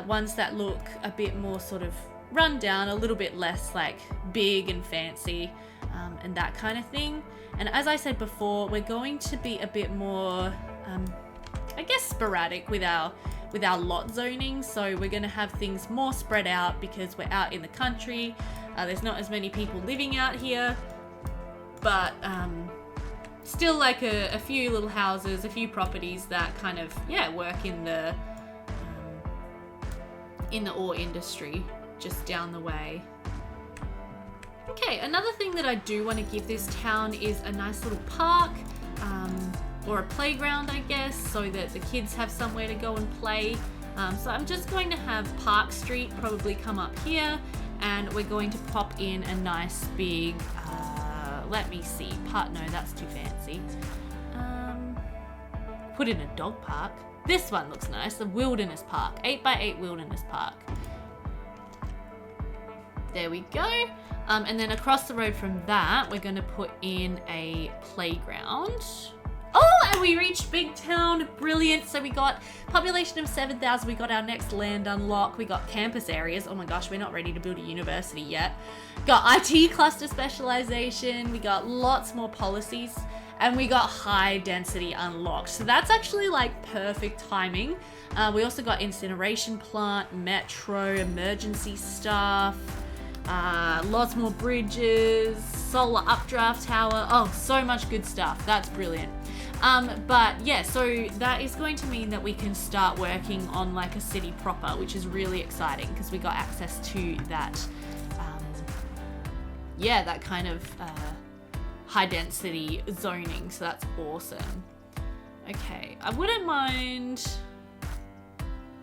Speaker 1: ones that look a bit more sort of run down, a little bit less like big and fancy, and that kind of thing. And as I said before, we're going to be a bit more I guess sporadic with our lot zoning. So we're going to have things more spread out because we're out in the country. There's not as many people living out here, but still like a few little houses, a few properties that kind of, yeah, work in the ore industry just down the way. Okay, another thing that I do want to give this town is a nice little park, or a playground, I guess, so that the kids have somewhere to go and play. So I'm just going to have Park Street probably come up here, and we're going to pop in a nice big, let me see, no, that's too fancy. Put in a dog park. This one looks nice, the Wilderness Park, 8x8 Wilderness Park. There we go. And then across the road from that, we're going to put in a playground. Oh, and we reached Big Town. Brilliant. So we got population of 7,000. We got our next land unlock. We got campus areas. Oh my gosh, we're not ready to build a university yet. Got IT cluster specialization. We got lots more policies. And we got high density unlocked. So that's actually like perfect timing. We also got incineration plant, metro, emergency stuff. Lots more bridges, solar updraft tower. Oh, so much good stuff. That's brilliant. But yeah, so that is going to mean that we can start working on like a city proper, which is really exciting because we got access to that, that kind of high density zoning. So that's awesome. Okay, I wouldn't mind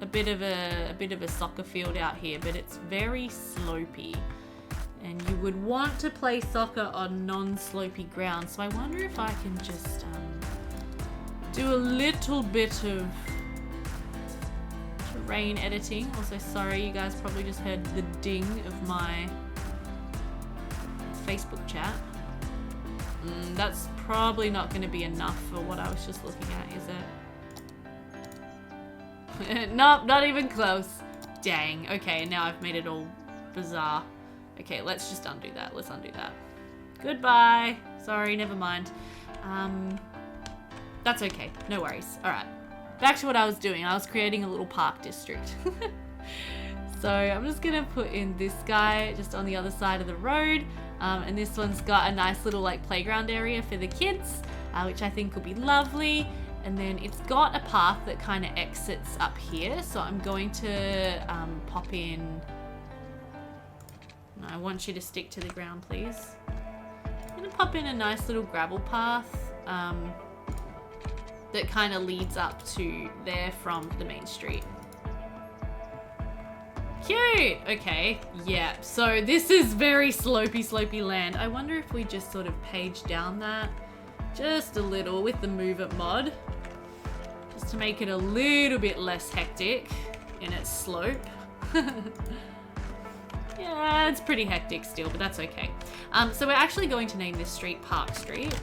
Speaker 1: a bit of a soccer field out here, but it's very slopey. And you would want to play soccer on non-slopey ground. So I wonder if I can just do a little bit of terrain editing. Also, sorry, you guys probably just heard the ding of my Facebook chat. That's probably not going to be enough for what I was just looking at, is it? Nope, not even close. Dang. Okay, now I've made it all bizarre. Okay, let's just undo that. Let's undo that. Goodbye. Sorry, never mind. That's okay. No worries. All right. Back to what I was doing. I was creating a little park district. So I'm just going to put in this guy just on the other side of the road. And this one's got a nice little like playground area for the kids, which I think will be lovely. And then it's got a path that kind of exits up here. So I'm going to pop in... No, I want you to stick to the ground, please. I'm going to pop in a nice little gravel path that kind of leads up to there from the main street. Cute! Okay, yeah. So this is very slopey land. I wonder if we just sort of page down that just a little with the Move It mod. Just to make it a little bit less hectic in its slope. Yeah, it's pretty hectic still, but that's okay. So we're actually going to name this street Park Street.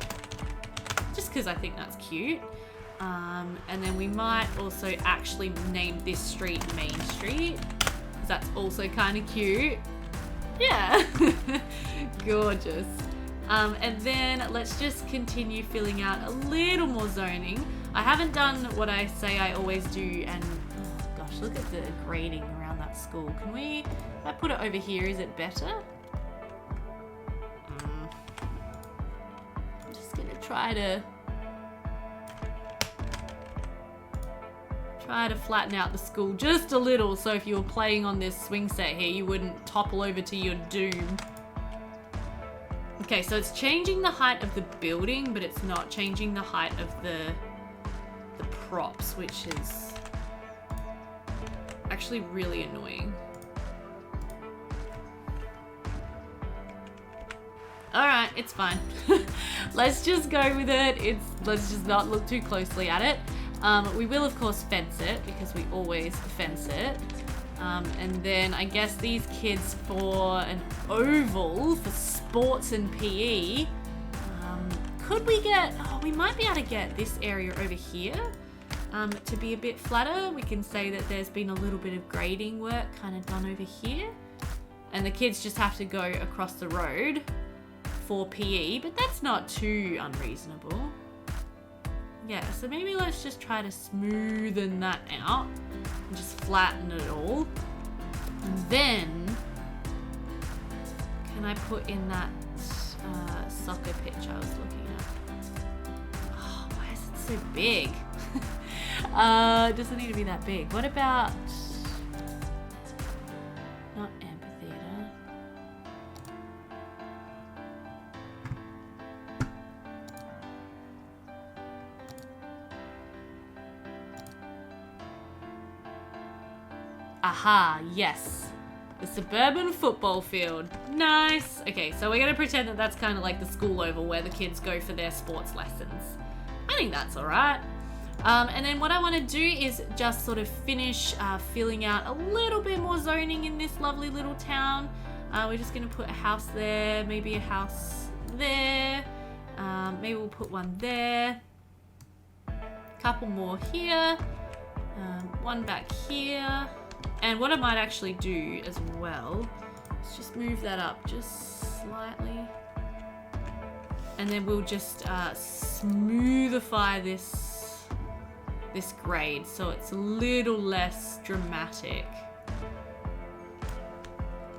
Speaker 1: Just because I think that's cute. And then we might also actually name this street Main Street. Because that's also kind of cute. Yeah. Gorgeous. And then let's just continue filling out a little more zoning. I haven't done what I say I always do, and oh gosh, look at the grading around that school. Can we, if I put it over here, is it better? I'm just gonna try to flatten out the school just a little, so if you were playing on this swing set here, you wouldn't topple over to your doom. Okay, so it's changing the height of the building, but it's not changing the height of the props, which is actually really annoying. Alright, it's fine. Let's just go with it. Let's just not look too closely at it. We will of course fence it, because we always fence it. And then I guess these kids for an oval for sports and PE, could we get, oh, we might be able to get this area over here to be a bit flatter. We can say that there's been a little bit of grading work kind of done over here, and the kids just have to go across the road for PE, but that's not too unreasonable. Yeah, so maybe let's just try to smoothen that out and just flatten it all. And then, can I put in that soccer pitch I was looking at? Oh, why is it so big? It doesn't need to be that big. What about, not amphitheater. Aha, yes. The suburban football field. Nice. Okay, so we're gonna pretend that that's kind of like the school oval where the kids go for their sports lessons. I think that's all right. And then what I want to do is just sort of finish filling out a little bit more zoning in this lovely little town. We're just gonna put a house there, maybe a house there. Maybe we'll put one there. Couple more here. One back here. And what I might actually do as well is just move that up just slightly. And then we'll just smoothify this grade so it's a little less dramatic.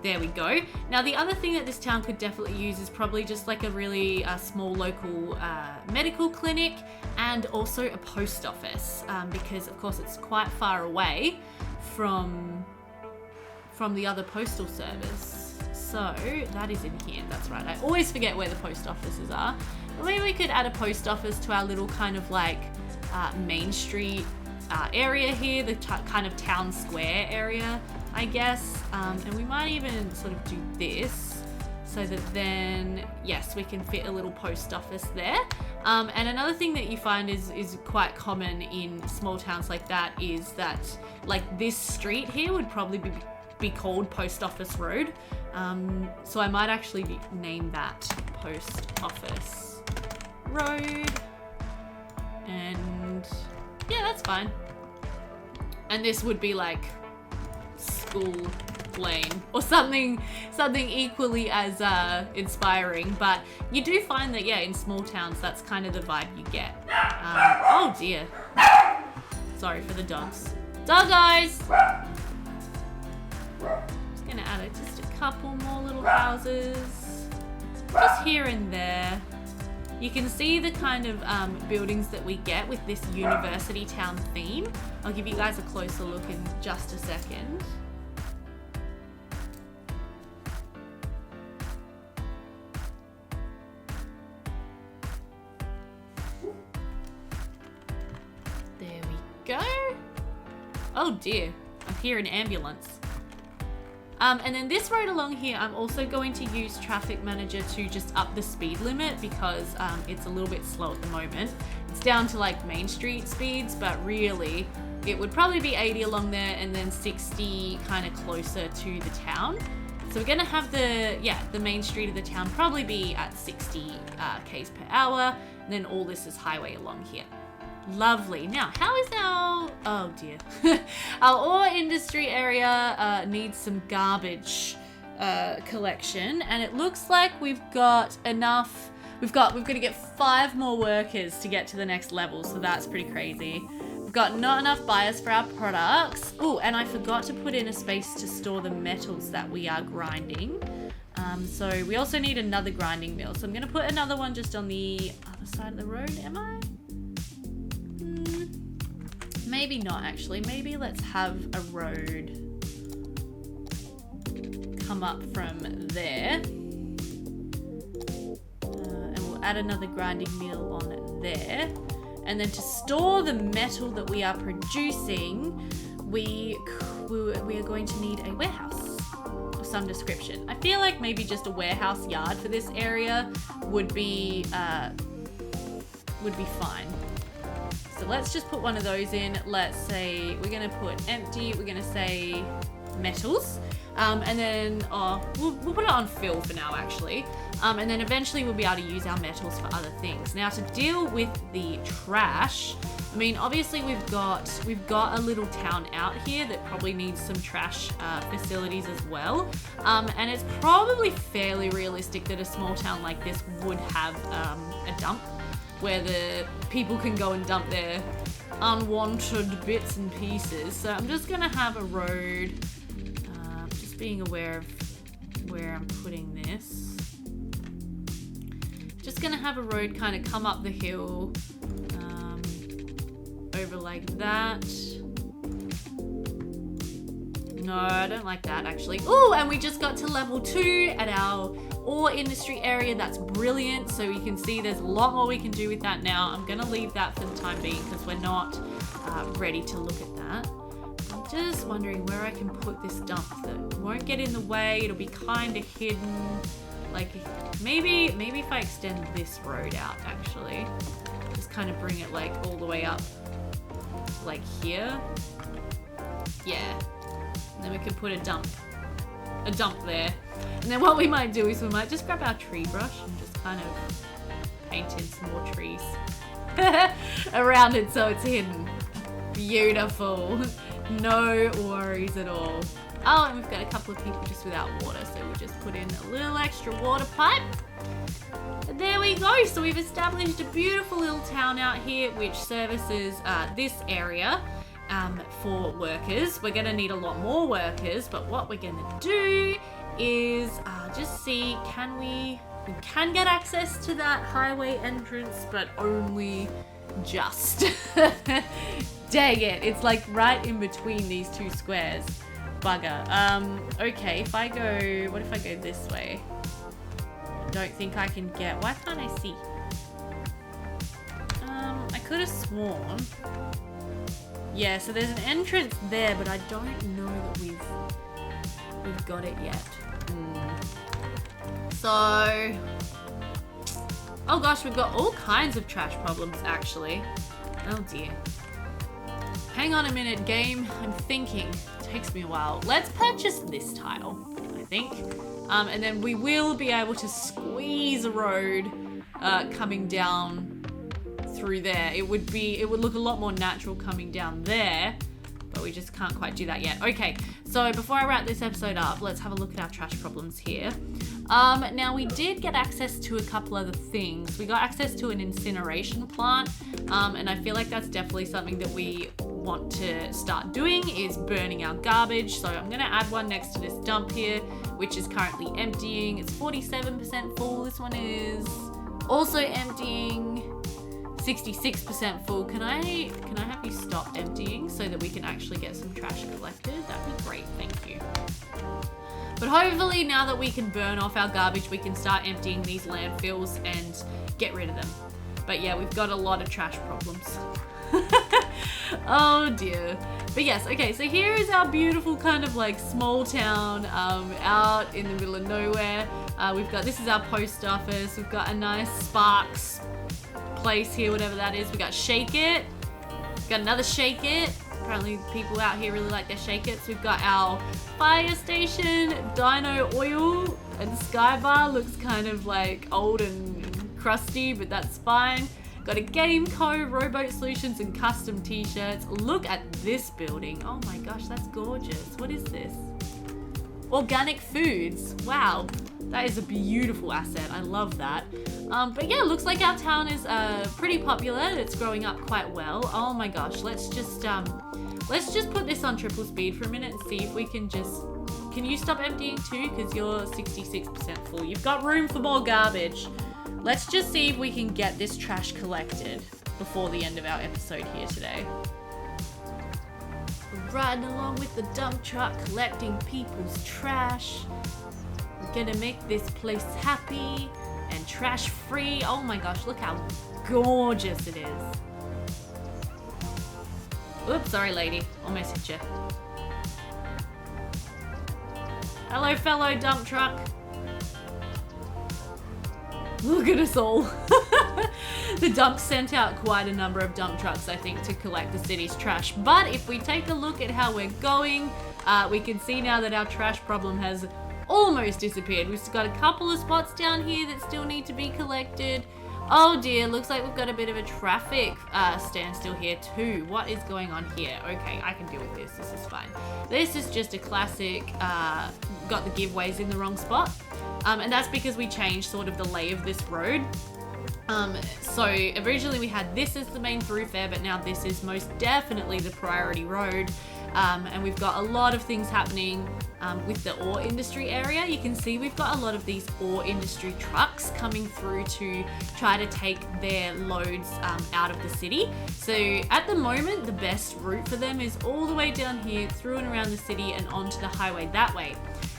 Speaker 1: There we go. Now the other thing that this town could definitely use is probably just like a really small local medical clinic, and also a post office, because of course it's quite far away from the other postal service. So that is in here, that's right. I always forget where the post offices are. But maybe we could add a post office to our little kind of like Main Street area here, the kind of town square area, I guess. And we might even sort of do this so that then, yes, we can fit a little post office there. And another thing that you find is quite common in small towns like that is that like this street here would probably be be called Post Office Road. So I might actually name that Post Office Road. And yeah, that's fine. And this would be like School Lane or something equally as inspiring. But you do find that, yeah, in small towns, that's kind of the vibe you get. Oh dear. Sorry for the dogs. Doggos! Just gonna add just a couple more little houses. Just here and there. You can see the kind of buildings that we get with this university town theme. I'll give you guys a closer look in just a second. There we go. Oh dear, I hear an ambulance. And then this road along here, I'm also going to use Traffic Manager to just up the speed limit because it's a little bit slow at the moment. It's down to like Main Street speeds, but really it would probably be 80 along there and then 60 kind of closer to the town. So we're gonna have the main street of the town probably be at 60 k's per hour, and then all this is highway along here. Lovely. Now, how is oh dear. Our ore industry area needs some garbage collection, and it looks like we've got enough. We've got to get 5 more workers to get to the next level, so that's pretty crazy. We've got not enough buyers for our products. Oh, and I forgot to put in a space to store the metals that we are grinding. So we also need another grinding mill. So I'm going to put another one just on the other side of the road, am I? Maybe not actually. Maybe let's have a road come up from there. And we'll add another grinding mill on there. And then to store the metal that we are producing, we are going to need a warehouse of some description. I feel like maybe just a warehouse yard for this area would be fine. So let's just put one of those in. Let's say we're going to put empty. We're going to say metals. And then we'll put it on fill for now, actually. And then eventually we'll be able to use our metals for other things. Now, to deal with the trash, I mean, obviously we've got a little town out here that probably needs some trash facilities as well. And it's probably fairly realistic that a small town like this would have a dump where the people can go and dump their unwanted bits and pieces. So I'm just gonna have a road, just being aware of where I'm putting this. Just gonna have a road kind of come up the hill, over like that. No, I don't like that actually. Oh, and we just got to level 2 at our ore industry area. That's brilliant. So you can see there's a lot more we can do with that now. I'm gonna leave that for the time being because we're not ready to look at that. I'm just wondering where I can put this dump that won't get in the way. It'll be kind of hidden. Like maybe if I extend this road out actually, just kind of bring it like all the way up like here. Yeah. And then we can put a dump there. And then what we might do is we might just grab our tree brush and just kind of paint in some more trees around it so it's hidden. Beautiful. No worries at all. Oh, and we've got a couple of people just without water, so we'll just put in a little extra water pipe. And there we go. So we've established a beautiful little town out here which services this area. For workers. We're going to need a lot more workers, but what we're going to do is just see, we can get access to that highway entrance, but only just. Dang it, it's like right in between these two squares. Bugger. Okay, what if I go this way? I don't think I can get, why can't I see? I could have sworn. Yeah, so there's an entrance there, but I don't know that we've got it yet. So, oh gosh, we've got all kinds of trash problems actually. Oh dear. Hang on a minute, game. I'm thinking. takes me a while. Let's purchase this tile, I think. And then we will be able to squeeze a road coming down through there. It would look a lot more natural coming down there, but we just can't quite do that yet. Okay, so before I wrap this episode up, let's have a look at our trash problems here. Now we did get access to a couple other things. We got access to an incineration plant, and I feel like that's definitely something that we want to start doing, is burning our garbage. So I'm gonna add one next to this dump here, which is currently emptying. It's 47% full. This one is also emptying, 66% full. Can I have you stop emptying so that we can actually get some trash collected? That'd be great, thank you. But hopefully now that we can burn off our garbage, we can start emptying these landfills and get rid of them. But yeah, we've got a lot of trash problems. Oh dear. But yes, okay, so here is our beautiful kind of like small town out in the middle of nowhere. This is our post office. We've got a nice Sparks place here, whatever that is. We got Shake It. We've got another Shake It. Apparently people out here really like their Shake It's. We've got our fire station, Dino Oil, and Sky Bar looks kind of like old and crusty, but that's fine. Got a Game Co, Rowboat Solutions, and custom t-shirts. Look at this building. Oh my gosh, that's gorgeous. What is this? Organic foods. Wow, that is a beautiful asset. I love that. But yeah, looks like our town is pretty popular. It's growing up quite well. Oh my gosh, let's just put this on triple speed for a minute and see if we can just... Can you stop emptying too? Because you're 66% full. You've got room for more garbage. Let's just see if we can get this trash collected before the end of our episode here today. We're riding along with the dump truck, collecting people's trash. We're gonna make this place happy and trash free. Oh my gosh, look how gorgeous it is. Oops, sorry lady, almost hit you. Hello fellow dump truck. Look at us all. The dump sent out quite a number of dump trucks, I think, to collect the city's trash. But if we take a look at how we're going, we can see now that our trash problem has almost disappeared. We've got a couple of spots down here that still need to be collected. Oh dear, looks like we've got a bit of a traffic standstill here too. What is going on here? Okay, I can deal with this. This is fine. This is just a classic, got the giveaways in the wrong spot. And that's because we changed sort of the lay of this road. So originally we had this as the main thoroughfare, but now this is most definitely the priority road. And we've got a lot of things happening with the ore industry area. You can see we've got a lot of these ore industry trucks coming through to try to take their loads out of the city. So at the moment, the best route for them is all the way down here, through and around the city and onto the highway that way.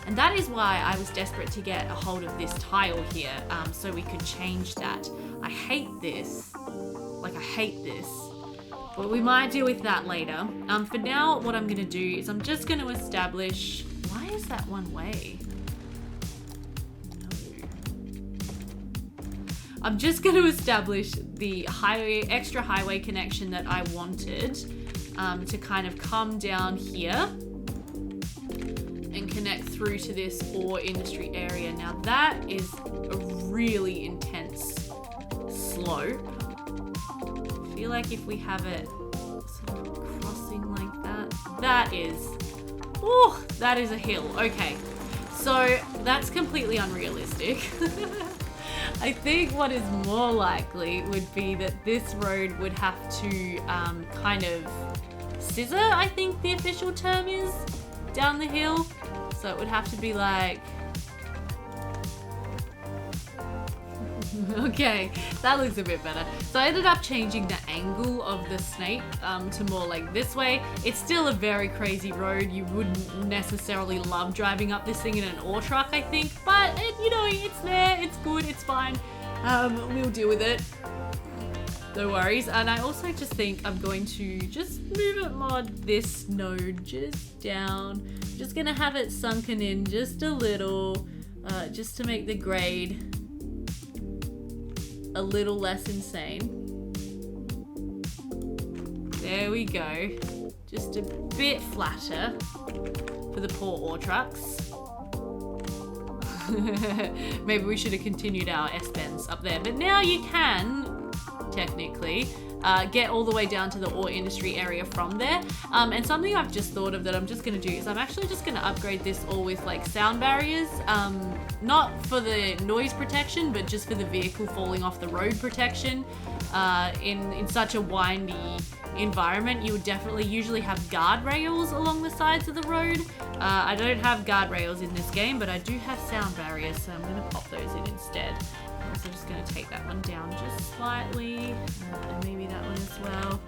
Speaker 1: And that is why I was desperate to get a hold of this tile here, so we could change that. I hate this. Like, I hate this. But we might deal with that later. For now, what I'm gonna do is I'm just gonna establish... Why is that one way? No. I'm just gonna establish the extra highway connection that I wanted to kind of come down here and connect through to this ore industry area. Now that is a really intense slope. I feel like if we have it sort of crossing like that, that is a hill. Okay, so that's completely unrealistic. I think what is more likely would be that this road would have to kind of scissor, I think the official term is, down the hill. So it would have to be like... Okay, that looks a bit better. So I ended up changing the angle of the snake to more like this way. It's still a very crazy road. You wouldn't necessarily love driving up this thing in an ore truck, I think. But, you know, it's there, it's good, it's fine. We'll deal with it. No worries. And I also just think I'm going to just move it mod this node just down. I'm just gonna have it sunken in just a little, just to make the grade a little less insane. There we go. just a bit flatter for the poor ore trucks. Maybe we should have continued our S-bends up there, but now you can technically get all the way down to the ore industry area from there. And something I've just thought of that I'm just going to do is I'm actually just going to upgrade this all with like sound barriers, not for the noise protection, but just for the vehicle falling off the road protection. In such a windy environment, you would definitely usually have guardrails along the sides of the road. I don't have guardrails in this game, but I do have sound barriers, so I'm going to pop those in instead. So I'm just going to take that one down just slightly, and maybe that one as well.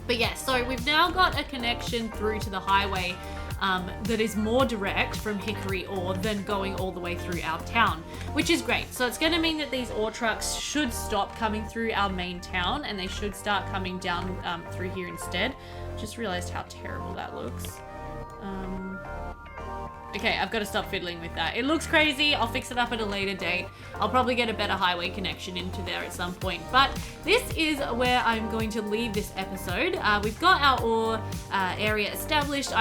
Speaker 1: But yeah, so we've now got a connection through to the highway that is more direct from Hickory Ore than going all the way through our town, which is great. So it's going to mean that these ore trucks should stop coming through our main town and they should start coming down through here instead. Just realized how terrible that looks. Okay, I've got to stop fiddling with that. It looks crazy. I'll fix it up at a later date. I'll probably get a better highway connection into there at some point. But this is where I'm going to leave this episode. We've got our ore area established.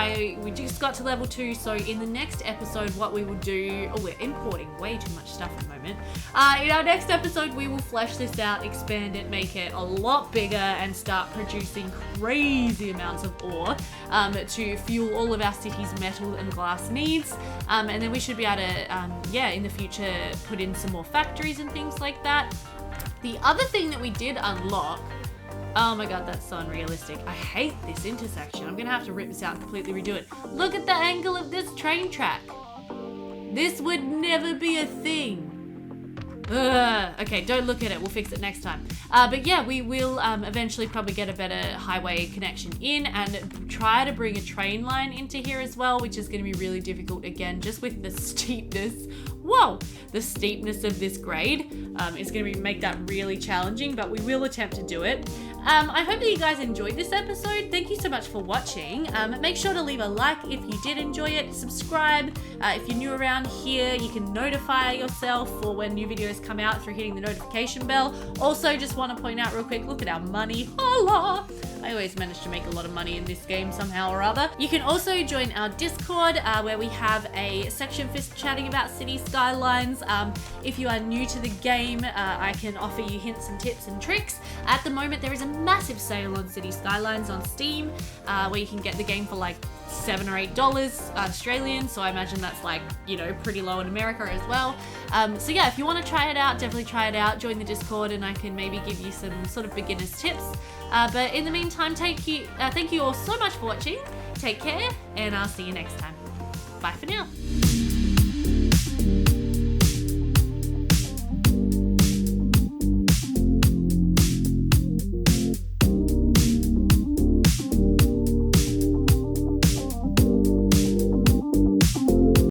Speaker 1: We just got to level 2. So in the next episode, what we will do... Oh, we're importing way too much stuff at the moment. In our next episode, we will flesh this out, expand it, make it a lot bigger, and start producing crazy amounts of ore to fuel all of our city's metal and glass needs. And then we should be able to, in the future, put in some more factories and things like that. The other thing that we did unlock, oh my god, that's so unrealistic. I hate this intersection. I'm gonna have to rip this out and completely redo it. Look at the angle of this train track. This would never be a thing. Okay, don't look at it. We'll fix it next time. But yeah, we will eventually probably get a better highway connection in and try to bring a train line into here as well, which is going to be really difficult again, just with the steepness. Whoa! The steepness of this grade is going to make that really challenging, but we will attempt to do it. I hope that you guys enjoyed this episode. Thank you so much for watching. Make sure to leave a like if you did enjoy it. Subscribe. If you're new around here, you can notify yourself for when new videos come out through hitting the notification bell. Also, just want to point out real quick, look at our money. Holla! I always manage to make a lot of money in this game somehow or other. You can also join our Discord where we have a section for chatting about Cities Skylines. If you are new to the game, I can offer you hints and tips and tricks. At the moment, there is a massive sale on Cities Skylines on Steam where you can get the game for like $7 or $8 Australian, so I imagine that's like, pretty low in America as well. So yeah, if you want to try it out, definitely try it out. Join the Discord and I can maybe give you some sort of beginner's tips. But in the meantime, thank you all so much for watching. Take care, and I'll see you next time. Bye for now.